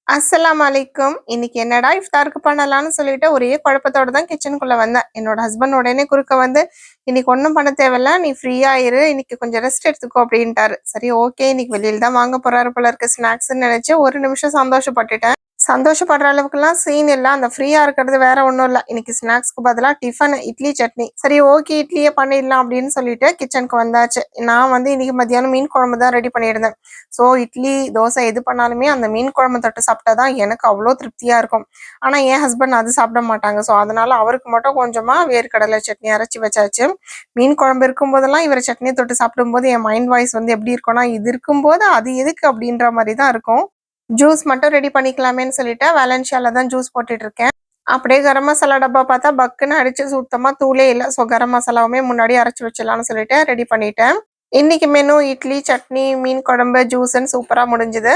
அஸ்ஸலாமு அலைக்கும். இன்னைக்கு என்னடா இஃப்தாருக்கு பண்ணலாம்னு சொல்லிட்டு ஒரே குழப்பத்தோட தான் கிச்சனுக்குள்ள வந்தேன். என்னோட ஹஸ்பண்ட் உடனே குறுக்க வந்து, "இன்னைக்கு ஒண்ணும் பண்ண தேவையில்ல. நீ ஃப்ரீயா இரு. இன்னைக்கு கொஞ்சம் ரெஸ்ட் எடுத்துக்கோ" அப்படின்ட்டாரு. சரி ஓகே, இன்னைக்கு வெளியில தான் வாங்க போறாரு போல இருக்கு ஸ்நாக்ஸ்ன்னு நினைச்சு ஒரு நிமிஷம் சந்தோஷப்பட்டுட்டேன். சந்தோஷப்படுற அளவுக்குலாம் சீன் இல்ல. அந்த ஃப்ரீயா இருக்கிறது வேற ஒண்ணும் இல்ல. இன்னைக்கு ஸ்நாக்ஸ்க்கு பதிலா டிஃபன் இட்லி சட்னி. சரி ஓகே, இட்லியே பண்ணிடலாம் அப்படின்னு சொல்லிட்டு கிச்சனுக்கு வந்தாச்சு. நான் வந்து இன்னைக்கு மத்தியானம் மீன் குழம்பு தான் ரெடி பண்ணியிருந்தேன். ஸோ இட்லி தோசை எது பண்ணாலுமே அந்த மீன் குழம்பு தொட்டு சாப்பிட்டா தான் எனக்கு அவ்வளோ திருப்தியா இருக்கும். ஆனா என் ஹஸ்பண்ட் அது சாப்பிட மாட்டாங்க. ஸோ அதனால அவருக்கு மட்டும் கொஞ்சமா வேர்க்கடலை சட்னி அரைச்சி வச்சாச்சு. மீன் குழம்பு இருக்கும்போதெல்லாம் இவர் சட்னியை தொட்டு சாப்பிடும்போது என் மைண்ட் வாய்ஸ் வந்து எப்படி இருக்கும்னா, இது இருக்கும்போது அது எதுக்கு அப்படின்ற மாதிரி தான் இருக்கும். ஜூஸ் மட்டும் ரெடி பண்ணிக்கலாமேன்னு சொல்லிட்டு வேலன்ஷியால தான் ஜூஸ் போட்டுட்டு இருக்கேன். அப்படியே கரம் மசாலா டப்பா பார்த்தா பக்குன்னு அடிச்சு சுத்தமா தூளே இல்லை. ஸோ கரம் மசாலாவுமே முன்னாடி அரைச்சி வச்சிடலாம்னு சொல்லிட்டு ரெடி பண்ணிட்டேன். இன்னைக்கு மெனு இட்லி சட்னி மீன் குழம்பு ஜூஸ்ன்னு சூப்பரா முடிஞ்சுது.